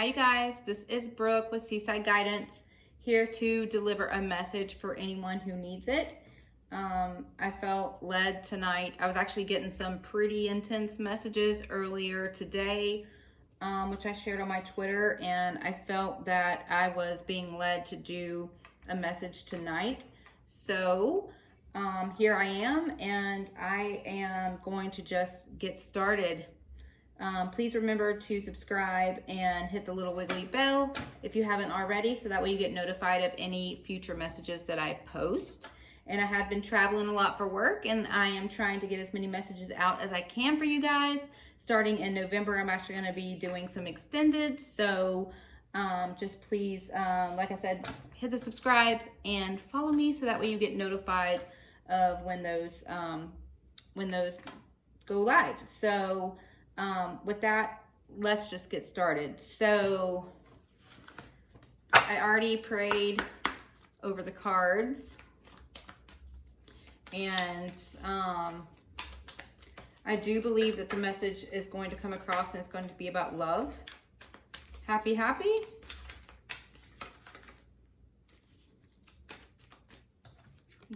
Hi you guys, this is Brooke with Seaside Guidance, here to deliver a message for anyone who needs it. I felt led tonight. I was actually getting some pretty intense messages earlier today, which I shared on my Twitter, and I felt that I was being led to do a message tonight. So here I am, and I am going to just get started. Please remember to subscribe and hit the little wiggly bell if you haven't already, so that way you get notified of any future messages that I post. And I have been traveling a lot for work, and I am trying to get as many messages out as I can for you guys. Starting in November, I'm actually going to be doing some extended, so just please, like I said, hit the subscribe and follow me so that way you get notified of when those go live. So with that, let's just get started. So I already prayed over the cards, and I do believe that the message is going to come across, and it's going to be about love. Happy, happy.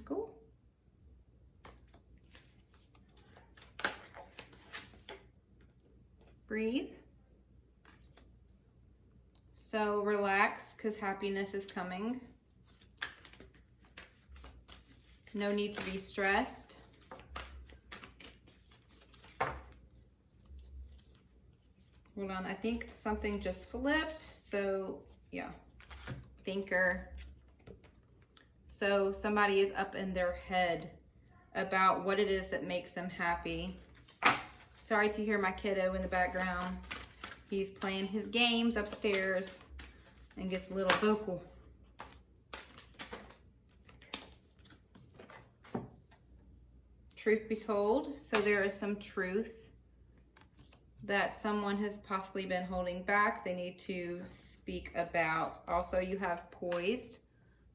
Cool. Breathe. So relax, because happiness is coming. No need to be stressed. Hold on, I think something just flipped. So yeah, thinker. So somebody is up in their head about what it is that makes them happy. Sorry if you hear my kiddo in the background. He's playing his games upstairs and gets a little vocal. Truth be told, so there is some truth that someone has possibly been holding back. They need to speak about. Also, you have poised.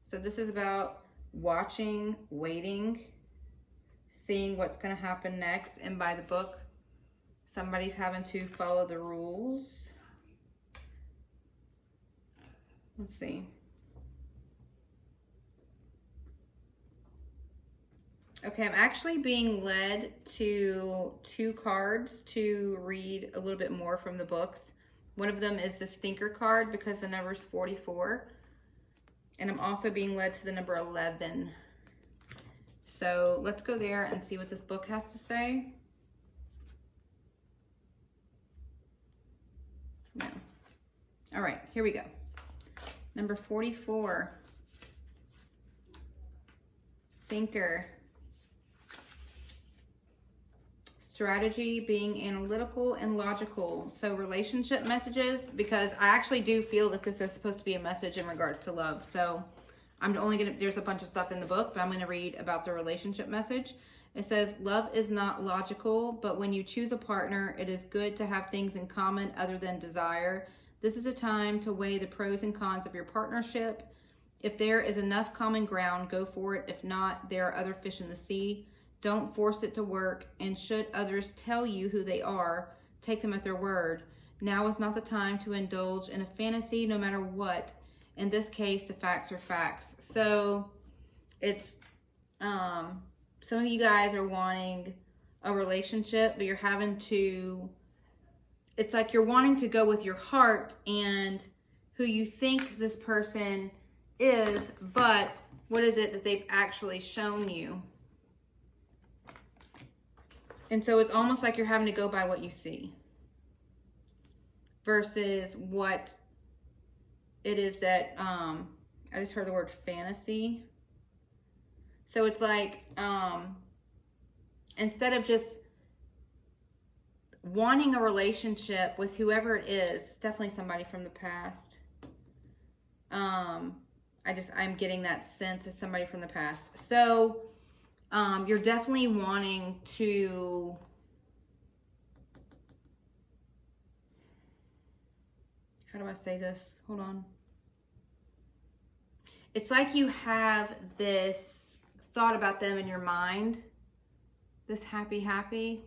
So this is about watching, waiting, seeing what's going to happen next. And by the book, somebody's having to follow the rules. Let's see. Okay, I'm actually being led to 2 cards to read a little bit more from the books. One of them is this thinker card because the number is 44. And I'm also being led to the number 11. So let's go there and see what this book has to say. No. All right, here we go. Number 44. Thinker. Strategy, being analytical and logical. So relationship messages, because I actually do feel that this is supposed to be a message in regards to love. So I'm only gonna, there's a bunch of stuff in the book, but I'm gonna read about the relationship message. It says, love is not logical, but when you choose a partner, it is good to have things in common other than desire. This is a time to weigh the pros and cons of your partnership. If there is enough common ground, go for it. If not, there are other fish in the sea. Don't force it to work, and should others tell you who they are, take them at their word. Now is not the time to indulge in a fantasy, no matter what. In this case, the facts are facts. So it's, some of you guys are wanting a relationship, but you're having to, it's like you're wanting to go with your heart and who you think this person is, but what is it that they've actually shown you? And so it's almost like you're having to go by what you see versus what it is that, I just heard the word fantasy. So it's like, instead of just wanting a relationship with whoever it is, it's definitely somebody from the past. I'm getting that sense as somebody from the past. So, you're definitely wanting to, how do I say this? Hold on. It's like you have this thought about them in your mind, this happy,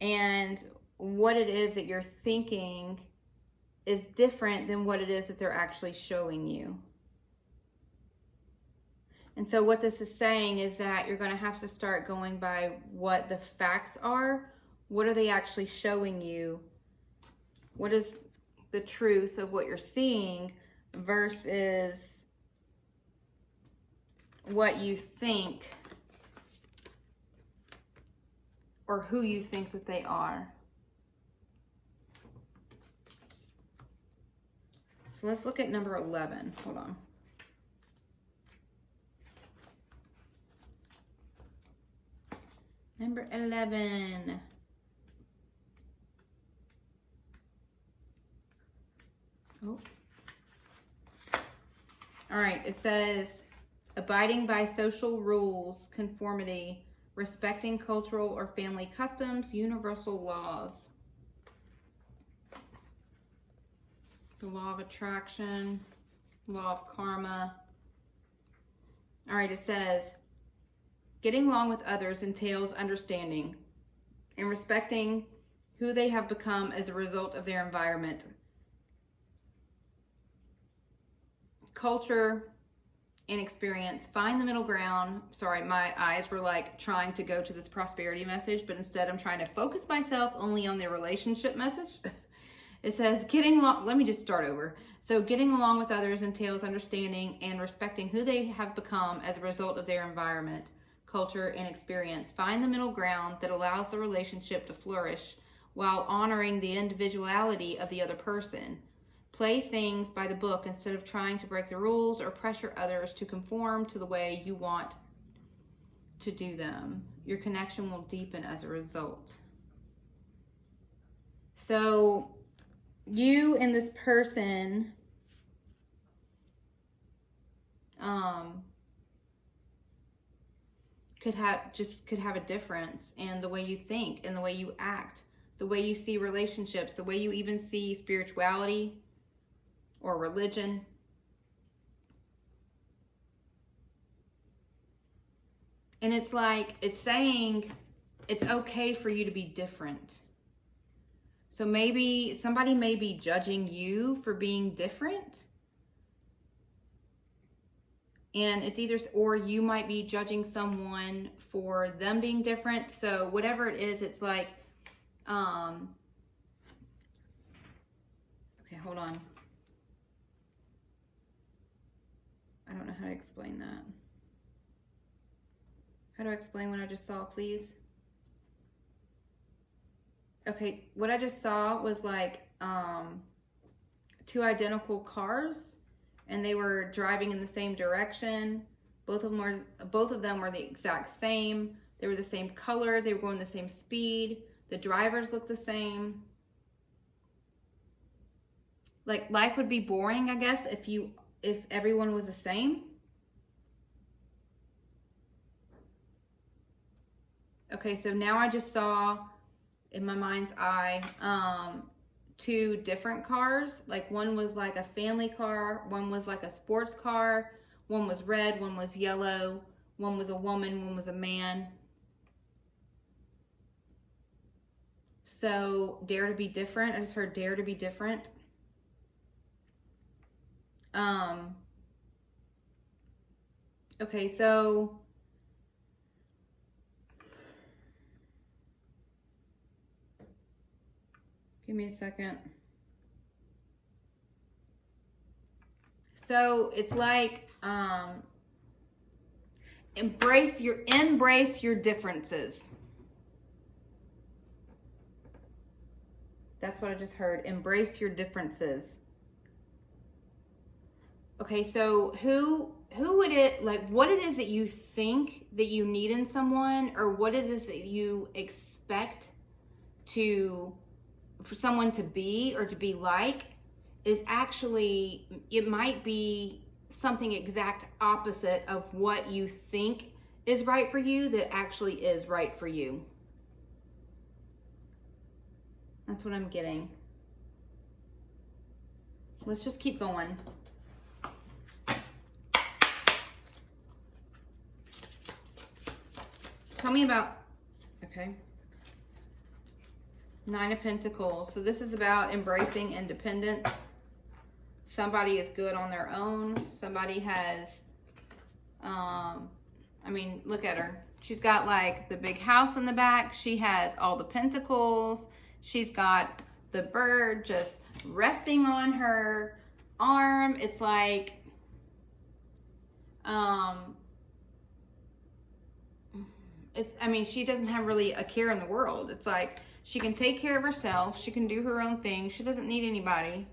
and what it is that you're thinking is different than what it is that they're actually showing you. And so what this is saying is that you're going to have to start going by what the facts are. What are they actually showing you? What is the truth of what you're seeing versus what you think or who you think that they are. So let's look at number 11. Hold on. Number 11. Oh. All right, it says abiding by social rules, conformity, respecting cultural or family customs, universal laws. The law of attraction, law of karma. All right, it says getting along with others entails understanding and respecting who they have become as a result of their environment. Culture and experience. Find the middle ground. Sorry, my eyes were like trying to go to this prosperity message, but instead I'm trying to focus myself only on the relationship message. It says getting along, let me just start over. So getting along with others entails understanding and respecting who they have become as a result of their environment, culture, and experience. Find the middle ground that allows the relationship to flourish while honoring the individuality of the other person. Play things by the book instead of trying to break the rules or pressure others to conform to the way you want to do them. Your connection will deepen as a result. So you and this person could have a difference in the way you think, in the way you act, the way you see relationships, the way you even see spirituality or religion. And it's like, it's saying it's okay for you to be different. So maybe somebody may be judging you for being different. And it's either, or you might be judging someone for them being different. So whatever it is, it's like, okay, hold on. I don't know how to explain that. How do I explain what I just saw, please? Okay, what I just saw was like two identical cars, and they were driving in the same direction. Both of them were the exact same. They were the same color. They were going the same speed. The drivers looked the same. Like life would be boring, I guess, if everyone was the same. Okay, so now I just saw in my mind's eye two different cars. Like one was like a family car, one was like a sports car, one was red, one was yellow, one was a woman, one was a man. So dare to be different. I just heard dare to be different. Okay, so give me a second. So it's like embrace your differences. That's what I just heard. Embrace your differences. Okay, so who would it, like what it is that you think that you need in someone, or what it is that you expect for someone to be or to be like, is actually, it might be something exact opposite of what you think is right for you that actually is right for you. That's what I'm getting. Let's just keep going. Tell me about, okay. Nine of Pentacles. So this is about embracing independence. Somebody is good on their own. Somebody has, I mean, look at her. She's got like the big house in the back. She has all the pentacles. She's got the bird just resting on her arm. It's like, I mean, she doesn't have really a care in the world. It's like she can take care of herself. She can do her own thing. She doesn't need anybody.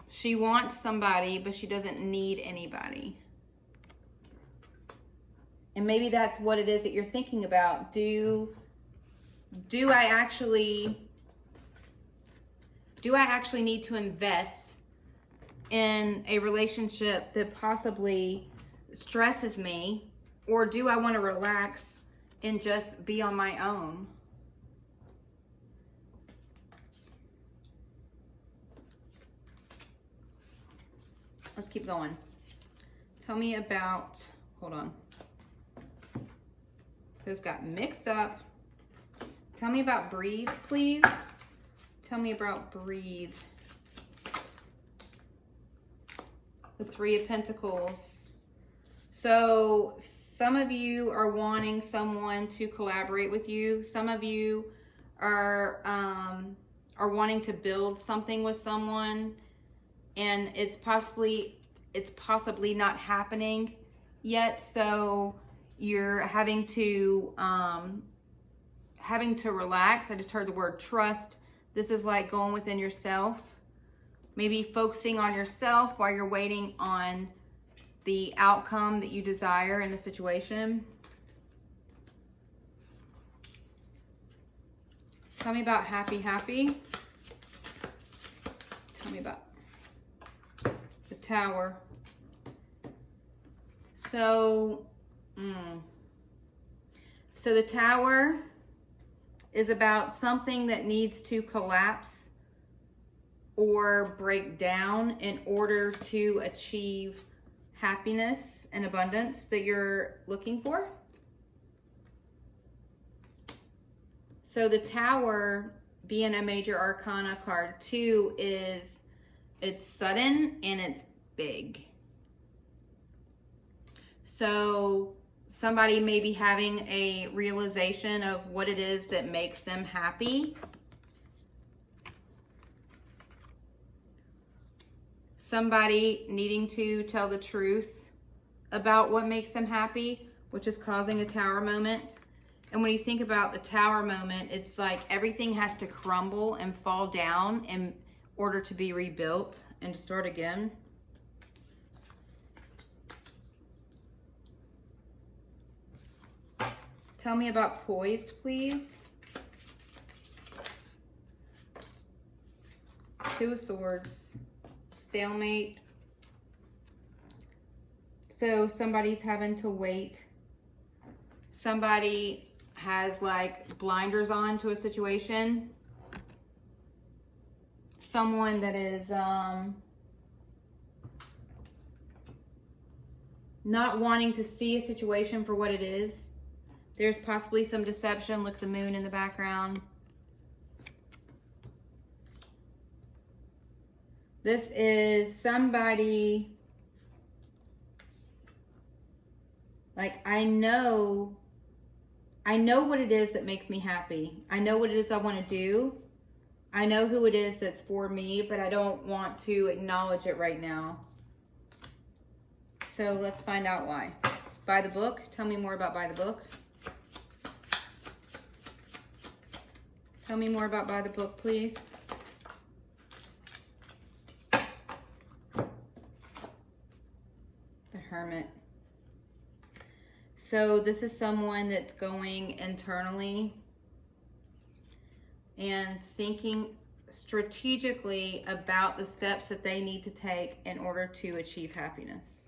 She wants somebody, but she doesn't need anybody. And maybe that's what it is that you're thinking about. Do I actually need to invest in a relationship that possibly stresses me? Or do I want to relax and just be on my own? Let's keep going. Tell me about, hold on. Those got mixed up. Tell me about breathe, please. Tell me about breathe. The Three of Pentacles. So some of you are wanting someone to collaborate with you. Some of you are wanting to build something with someone, and it's possibly not happening yet. So you're having to relax. I just heard the word trust. This is like going within yourself, maybe focusing on yourself while you're waiting on the outcome that you desire in a situation. Tell me about happy. Tell me about the Tower. So the Tower is about something that needs to collapse or break down in order to achieve happiness and abundance that you're looking for. So the Tower, being a major arcana card too, it's sudden and it's big. So somebody may be having a realization of what it is that makes them happy. Somebody needing to tell the truth about what makes them happy, which is causing a Tower moment. And when you think about the Tower moment, it's like everything has to crumble and fall down in order to be rebuilt and to start again. Tell me about poised, please. Two of Swords. Stalemate. So somebody's having to wait. Somebody has like blinders on to a situation. Someone that is not wanting to see a situation for what it is. There's possibly some deception. Look at the moon in the background. This is somebody like, I know what it is that makes me happy. I know what it is I want to do. I know who it is that's for me, but I don't want to acknowledge it right now. So let's find out why. By the book. Tell me more about By the Book. Tell me more about By the Book, please. The Hermit. So this is someone that's going internally and thinking strategically about the steps that they need to take in order to achieve happiness.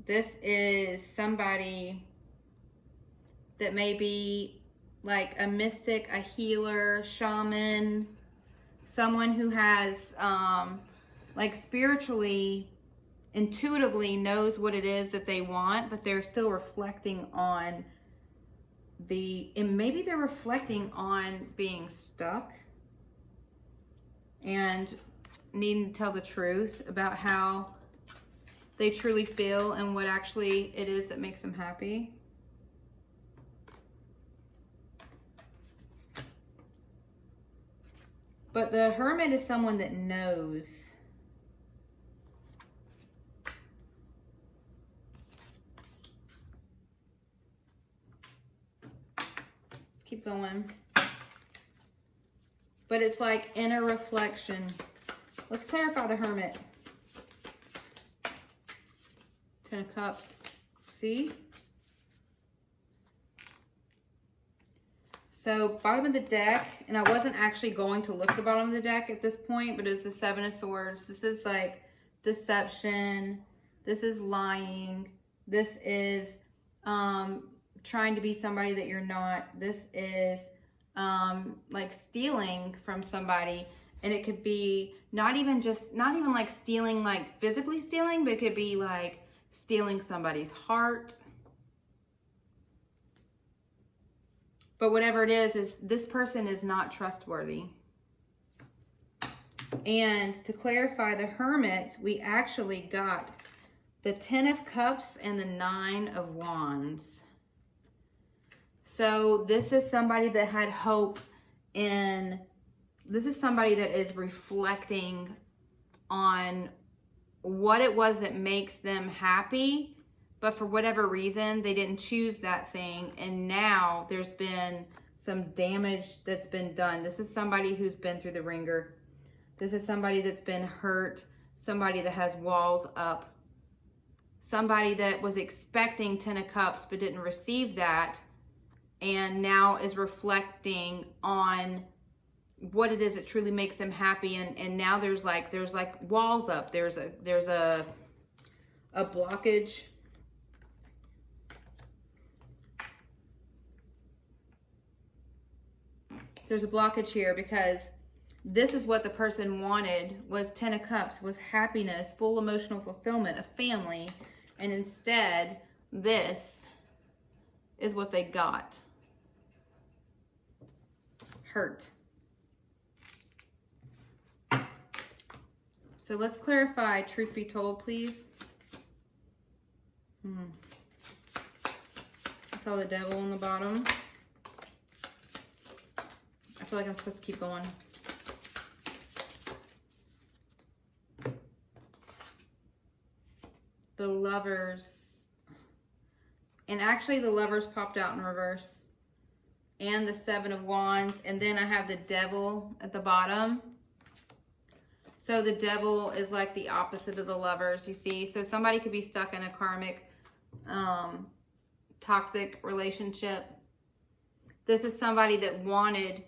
This is somebody that may be like a mystic, a healer, shaman, someone who has like spiritually, intuitively knows what it is that they want, but they're still reflecting on and maybe they're reflecting on being stuck and needing to tell the truth about how they truly feel and what actually it is that makes them happy. But the Hermit is someone that knows. Let's keep going. But it's like inner reflection. Let's clarify the Hermit. Ten of Cups. See? So bottom of the deck, and I wasn't actually going to look at the bottom of the deck at this point, but it's the Seven of Swords. This is like deception. This is lying. This is trying to be somebody that you're not. This is like stealing from somebody. And it could be not even like stealing, like physically stealing, but it could be like stealing somebody's heart. But whatever it is this person is not trustworthy. And to clarify the Hermit, we actually got the Ten of Cups and the Nine of Wands. So this is somebody that had hope in, this is somebody that is reflecting on what it was that makes them happy. But for whatever reason, they didn't choose that thing. And now there's been some damage that's been done. This is somebody who's been through the ringer. This is somebody that's been hurt. Somebody that has walls up. Somebody that was expecting Ten of Cups but didn't receive that. And now is reflecting on what it is that truly makes them happy. And now there's like walls up. There's a blockage. There's a blockage here because this is what the person wanted, was Ten of Cups, was happiness, full emotional fulfillment, a family. And instead, this is what they got. Hurt. So let's clarify, truth be told, please. I saw the Devil on the bottom. I feel like I'm supposed to keep going. The Lovers. And actually the Lovers popped out in reverse. And the Seven of Wands. And then I have the Devil at the bottom. So the Devil is like the opposite of the Lovers, you see. So somebody could be stuck in a karmic, toxic relationship. This is somebody that wanted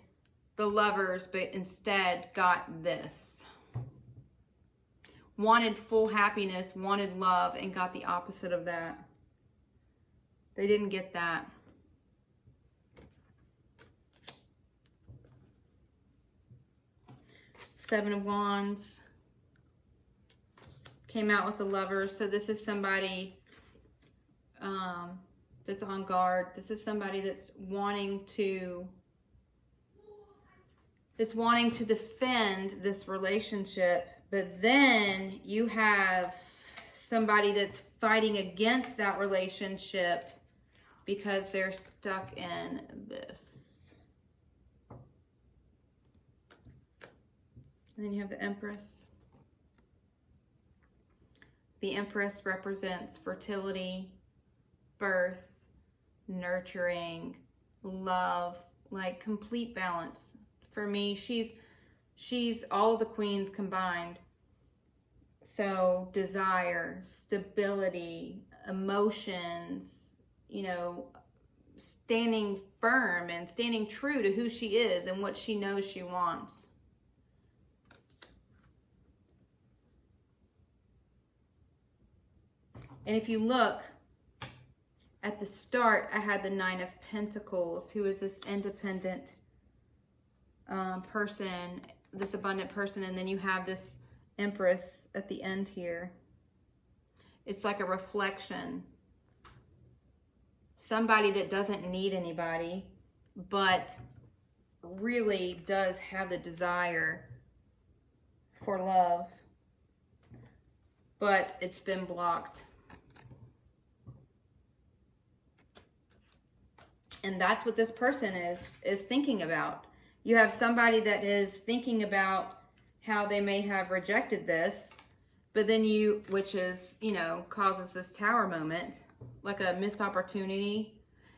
the Lovers, but instead got this. Wanted full happiness, wanted love, and got the opposite of that. They didn't get that. Seven of Wands. Came out with the Lovers. So this is somebody that's on guard. This is somebody that's wanting to defend this relationship, but then you have somebody that's fighting against that relationship because they're stuck in this. And then you have the Empress. The Empress represents fertility, birth, nurturing, love, like complete balance. For me, she's all the queens combined. So desire, stability, emotions, you know, standing firm and standing true to who she is and what she knows she wants. And if you look at the start, I had the Nine of Pentacles, who is this independent person, this abundant person, and then you have this Empress at the end here. It's like a reflection. somebody that doesn't need anybody, but really does have the desire for love, but it's been blocked. And that's what this person is thinking about. You have somebody that is thinking about how they may have rejected this, but then which is, causes this tower moment, like a missed opportunity.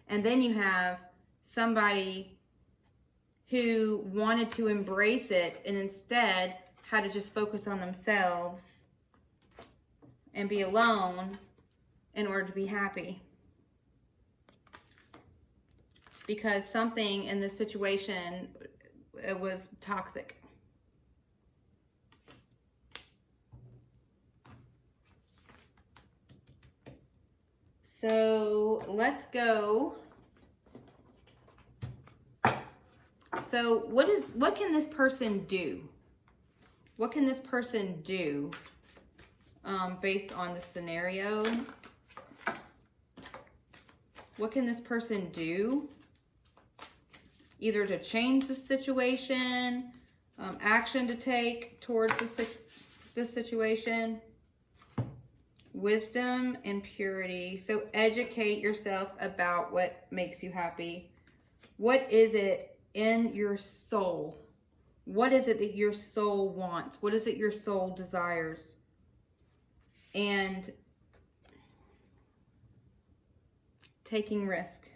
And then you have somebody who wanted to embrace it and instead had to just focus on themselves and be alone in order to be happy. Because something in this situation, it was toxic. So let's go. So what can this person do? What can this person do based on the scenario? What can this person do? Either to change the situation, action to take towards this situation. Wisdom and purity. So educate yourself about what makes you happy. What is it in your soul? What is it that your soul wants? What is it your soul desires? And taking risk.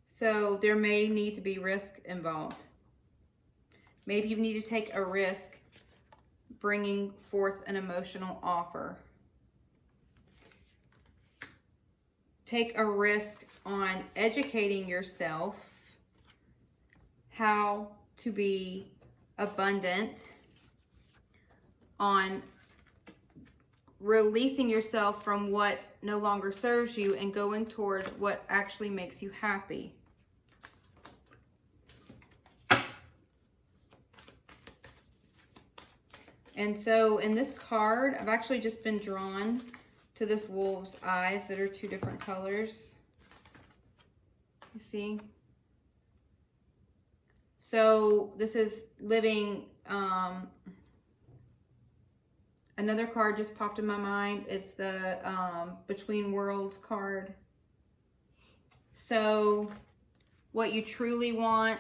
So there may need to be risk involved. Maybe you need to take a risk bringing forth an emotional offer. Take a risk on educating yourself how to be abundant, on releasing yourself from what no longer serves you and going towards what actually makes you happy. And so in this card, I've actually just been drawn to this wolf's eyes that are two different colors. You see? So this is living, another card just popped in my mind. It's the Between Worlds card. So what you truly want,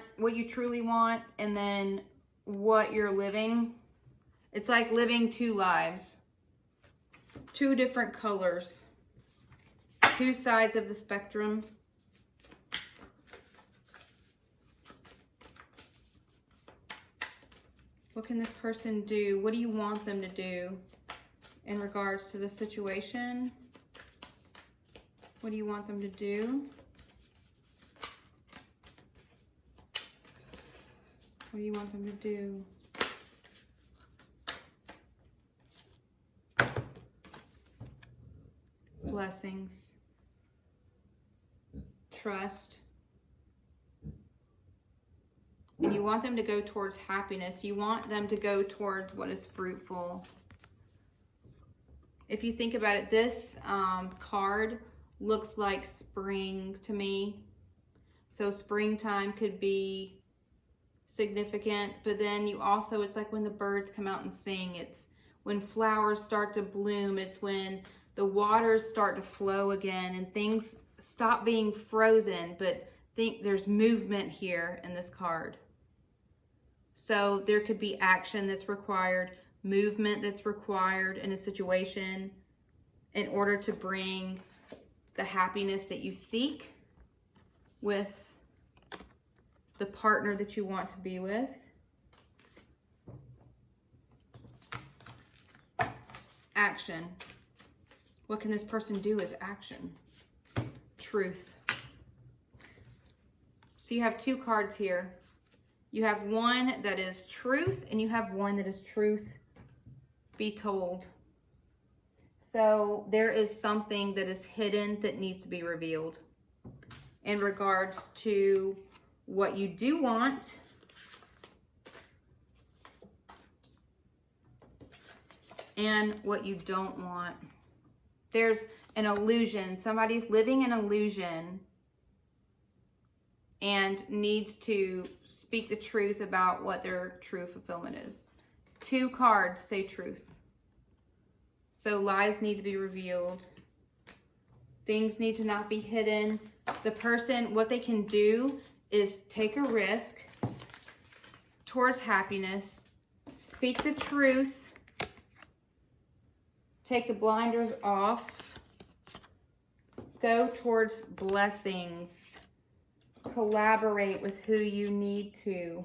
and then what you're living. It's like living two lives, two different colors, two sides of the spectrum. What can this person do? What do you want them to do in regards to the situation? What do you want them to do? What do you want them to do? Blessings, trust, and you want them to go towards happiness. You want them to go towards what is fruitful. If you think about it, this card looks like spring to me. So springtime could be significant, but then you also, it's like when the birds come out and sing. It's when flowers start to bloom. It's when the waters start to flow again and things stop being frozen, but think there's movement here in this card. So there could be action that's required, movement that's required in a situation in order to bring the happiness that you seek with the partner that you want to be with. Action. What can this person do as action? Truth. So you have two cards here. You have one that is truth and you have one that is truth be told. So there is something that is hidden that needs to be revealed in regards to what you do want and what you don't want. an illusion. Somebody's living an illusion and needs to speak the truth about what their true fulfillment is. 2 cards say truth. So lies need to be revealed. Things need to not be hidden. The person, what they can do is take a risk towards happiness, speak the truth, take the blinders off, go towards blessings, collaborate with who you need to.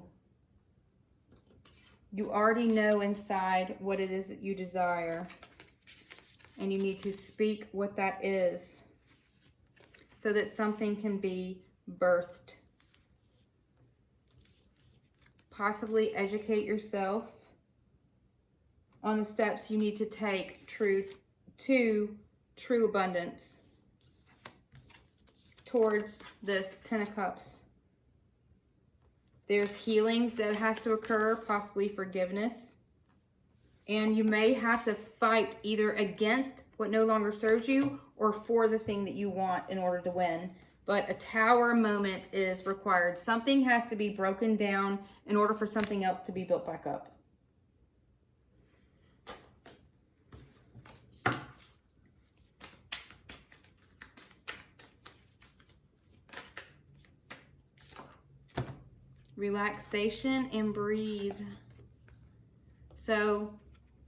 You already know inside what it is that you desire, and you need to speak what that is so that something can be birthed. Possibly educate yourself on the steps you need to take to true abundance towards this 10 of Cups. There's healing that has to occur, possibly forgiveness. And you may have to fight either against what no longer serves you or for the thing that you want in order to win. But a tower moment is required. Something has to be broken down in order for something else to be built back up. Relaxation and breathe. So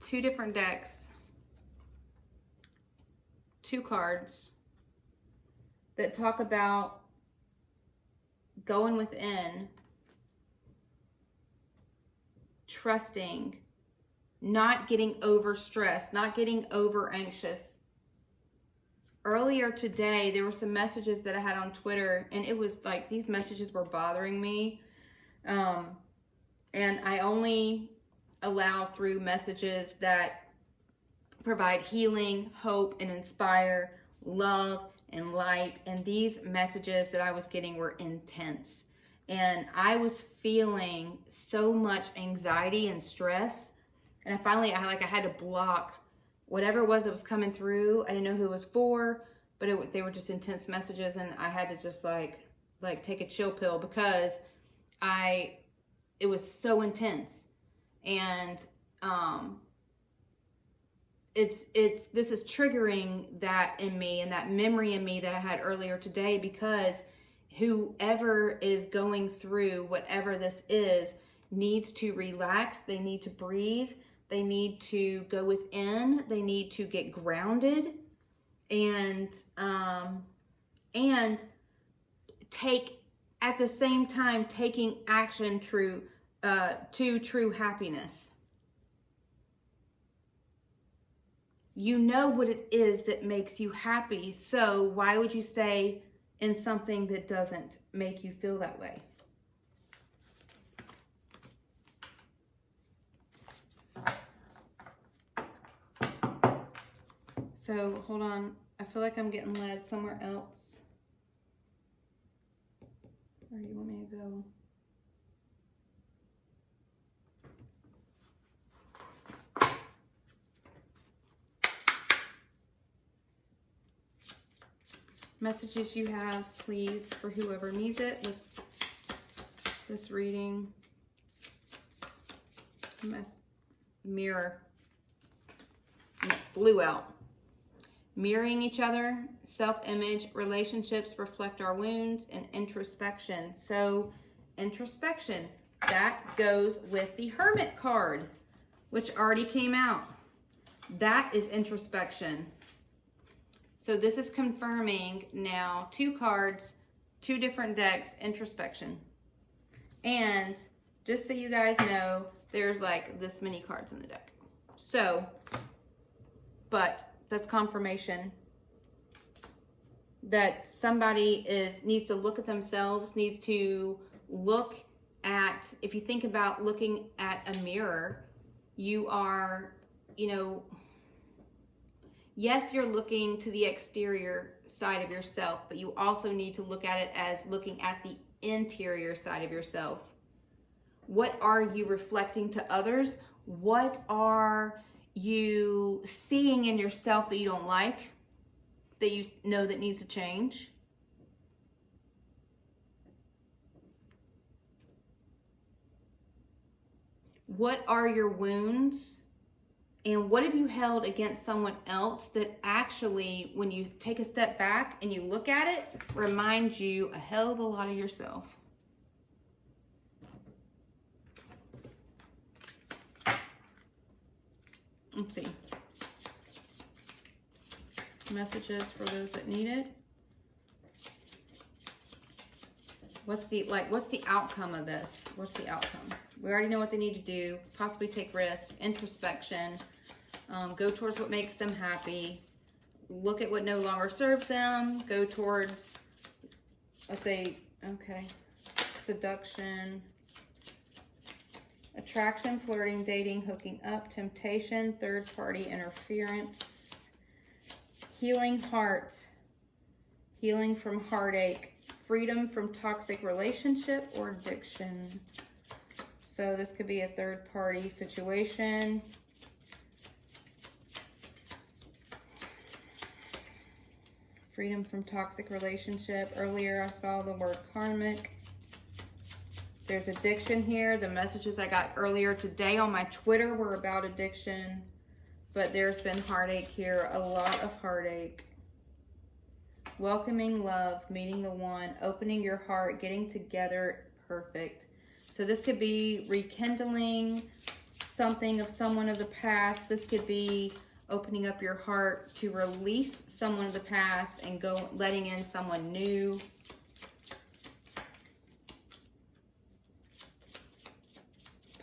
2 different decks, 2 cards that talk about going within, trusting, not getting overstressed, not getting over anxious. Earlier today, there were some messages that I had on Twitter, and it was like these messages were bothering me. And I only allow through messages that provide healing, hope, and inspire, love, and light. And these messages that I was getting were intense. And I was feeling so much anxiety and stress. And I had to block whatever it was that was coming through. I didn't know who it was for, but they were just intense messages. And I had to just like take a chill pill because it was so intense. And this is triggering that in me and that memory in me that I had earlier today, because whoever is going through whatever this is needs to relax. They need to breathe. They need to go within. They need to get grounded and take, at the same time, taking action to true happiness. You know what it is that makes you happy, so why would you stay in something that doesn't make you feel that way? So, hold on. I feel like I'm getting led somewhere else. Where do you want me to go? Messages you have, please, for whoever needs it with this reading. Mirror. And it flew out. Mirroring each other, self-image, relationships reflect our wounds, and introspection. So, introspection, that goes with the Hermit card, which already came out. That is introspection. So this is confirming now 2 cards, 2 different decks, introspection. And just so you guys know, there's like this many cards in the deck. So, but that's confirmation that somebody needs to look at themselves, needs to look at, if you think about looking at a mirror, you are, yes, you're looking to the exterior side of yourself, but you also need to look at it as looking at the interior side of yourself. What are you reflecting to others? What are you seeing in yourself that you don't like? that you know that needs to change? What are your wounds? And what have you held against someone else that actually, when you take a step back and you look at it, reminds you a hell of a lot of yourself? Let's see. Messages for those that need it. What's the outcome of this? What's the outcome? We already know what they need to do. Possibly take risks, introspection, go towards what makes them happy, look at what no longer serves them, go towards what they, okay, seduction, attraction, flirting, dating, hooking up, temptation, third party interference, healing heart, healing from heartache, freedom from toxic relationship or addiction. So this could be a third party situation. Freedom from toxic relationship. Earlier I saw the word karmic. There's addiction here. The messages I got earlier today on my Twitter were about addiction. But there's been heartache here. A lot of heartache. Welcoming love, meeting the one, opening your heart, getting together, perfect. So this could be rekindling something of someone of the past. This could be opening up your heart to release someone of the past and letting in someone new.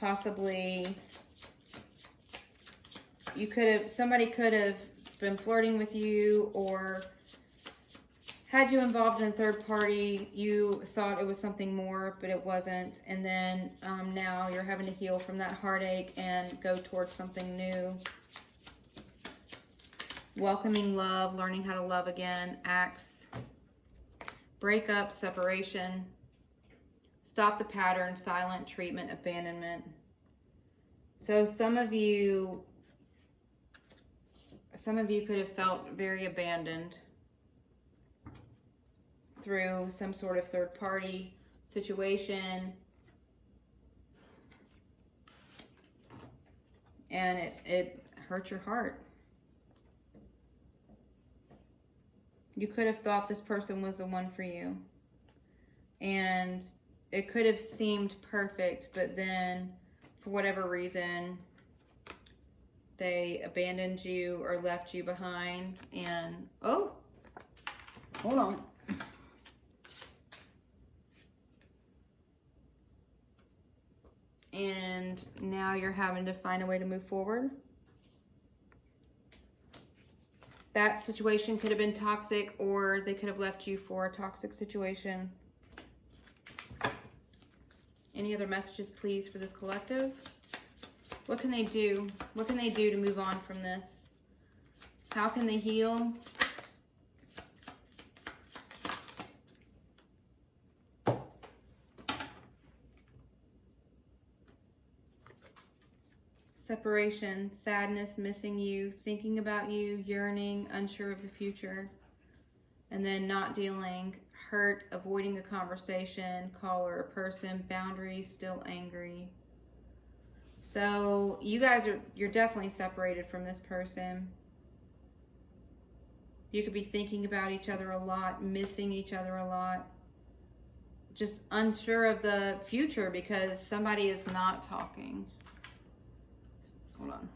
Possibly somebody could have been flirting with you or had you involved in a third party. You thought it was something more, but it wasn't. And then now you're having to heal from that heartache and go towards something new. Welcoming love, learning how to love again, acts, breakup, separation, stop the pattern, silent treatment, abandonment. So some of you could have felt very abandoned through some sort of third party situation. And it hurt your heart. You could have thought this person was the one for you. And it could have seemed perfect, but then for whatever reason, they abandoned you or left you behind. And, oh, hold on. And now you're having to find a way to move forward. That situation could have been toxic, or they could have left you for a toxic situation. Any other messages, please, for this collective? What can they do? What can they do to move on from this? How can they heal? Separation, sadness, missing you, thinking about you, yearning, unsure of the future, and then not dealing, hurt, avoiding a conversation, call or a person, boundaries, still angry. So you guys you're definitely separated from this person. You could be thinking about each other a lot, missing each other a lot, just unsure of the future because somebody is not talking. Hold on.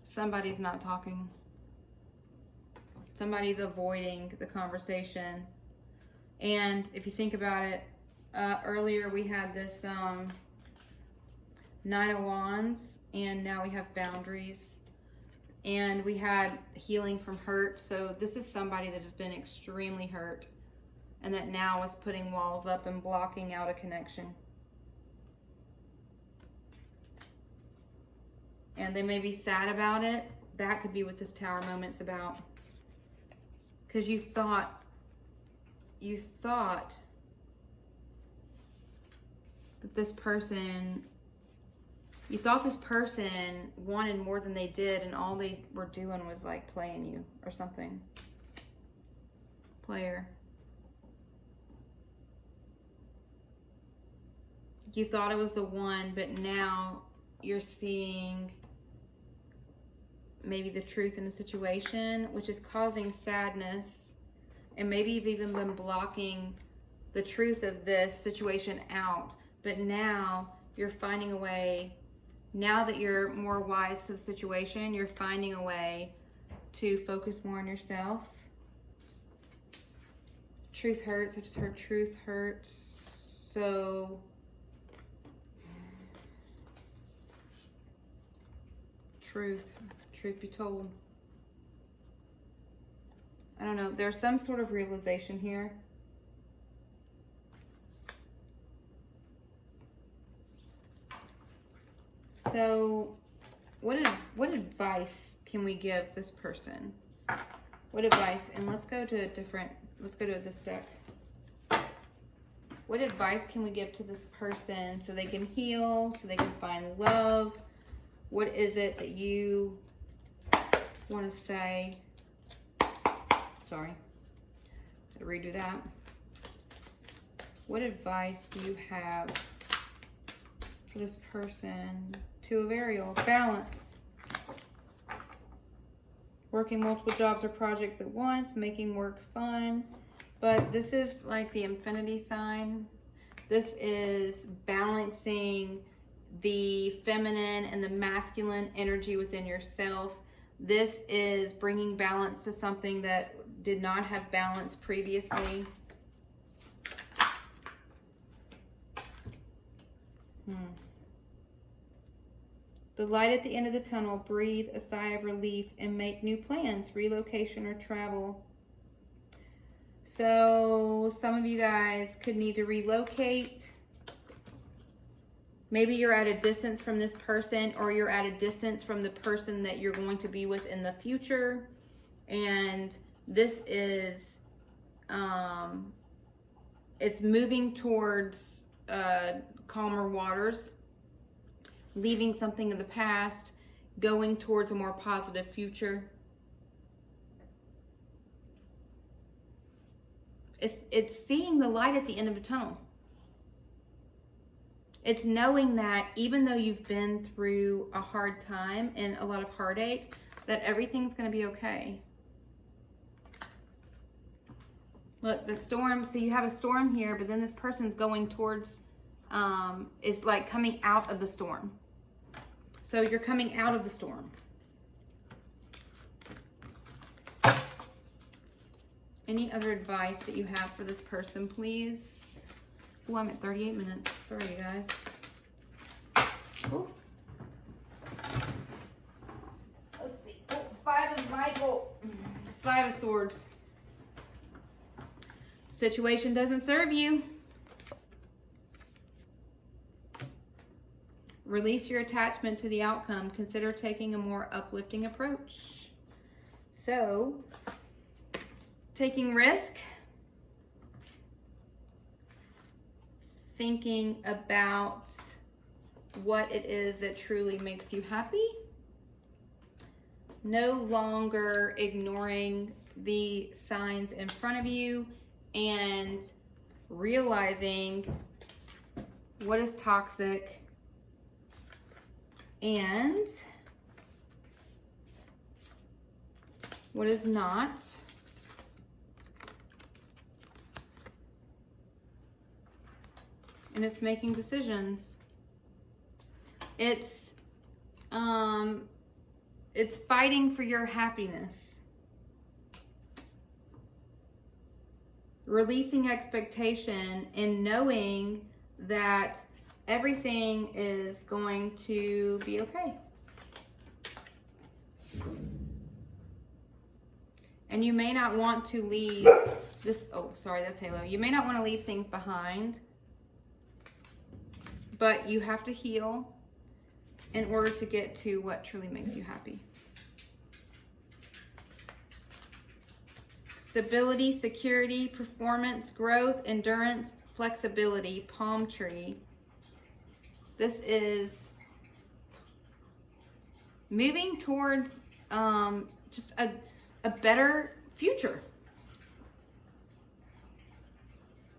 Somebody's not talking. Somebody's avoiding the conversation. And if you think about it, earlier we had this Nine of Wands, and now we have boundaries. And we had healing from hurt. So this is somebody that has been extremely hurt and that now is putting walls up and blocking out a connection. And they may be sad about it. That could be what this Tower moment's about. Because you thought that this person You thought this person wanted more than they did, and all they were doing was like playing you or something. Player. You thought it was the one, but now you're seeing maybe the truth in the situation, which is causing sadness. And maybe you've even been blocking the truth of this situation out. But now you're finding a way, now that you're more wise to the situation, you're finding a way to focus more on yourself. Truth hurts. I just heard truth hurts. So truth be told. I don't know. There's some sort of realization here. So what advice can we give this person? What advice? And let's go to this deck. What advice can we give to this person so they can heal, so they can find love? What is it that you want to say? Sorry, to redo that. What advice do you have for this person? Two of Ariel, balance. Working multiple jobs or projects at once, making work fun. But this is like the infinity sign. This is balancing the feminine and the masculine energy within yourself. This is bringing balance to something that did not have balance previously. The light at the end of the tunnel. Breathe a sigh of relief and make new plans, relocation or travel. So some of you guys could need to relocate. Maybe you're at a distance from this person, or you're at a distance from the person that you're going to be with in the future. And this is, it's moving towards calmer waters, leaving something in the past, going towards a more positive future. It's seeing the light at the end of the tunnel. It's knowing that even though you've been through a hard time and a lot of heartache, that everything's going to be okay. Look, the storm, so you have a storm here, but then this person's going towards, is like coming out of the storm. So you're coming out of the storm. Any other advice that you have for this person, please? Oh, I'm at 38 minutes. Sorry, you guys. Ooh. Let's see. Oh, 5 of Michael. 5 of Swords. Situation doesn't serve you. Release your attachment to the outcome. Consider taking a more uplifting approach. So, taking risk. Thinking about what it is that truly makes you happy. No longer ignoring the signs in front of you and realizing what is toxic and what is not. And it's making decisions. It's fighting for your happiness. Releasing expectation and knowing that everything is going to be okay. And you may not want to leave this, oh, sorry, that's Halo. You may not want to leave things behind, but you have to heal in order to get to what truly makes you happy. Stability, security, performance, growth, endurance, flexibility, palm tree. This is moving towards just a better future.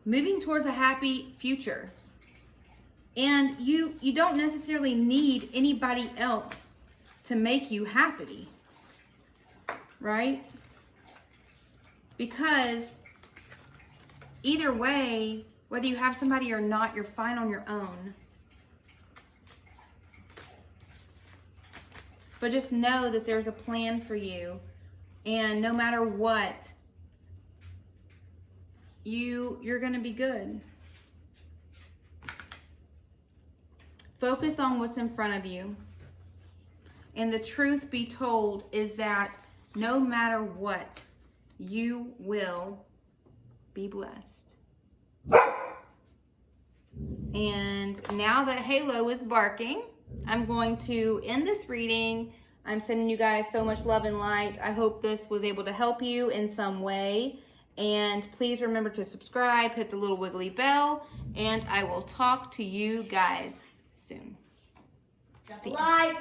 Moving towards a happy future. And you don't necessarily need anybody else to make you happy, right? Because either way, whether you have somebody or not, you're fine on your own. But just know that there's a plan for you, and no matter what, you're going to be good. Focus on what's in front of you. And the truth be told is that no matter what, you will be blessed. And now that Halo is barking, I'm going to end this reading. I'm sending you guys so much love and light. I hope this was able to help you in some way. And please remember to subscribe, hit the little wiggly bell, and I will talk to you guys soon. Drop a like.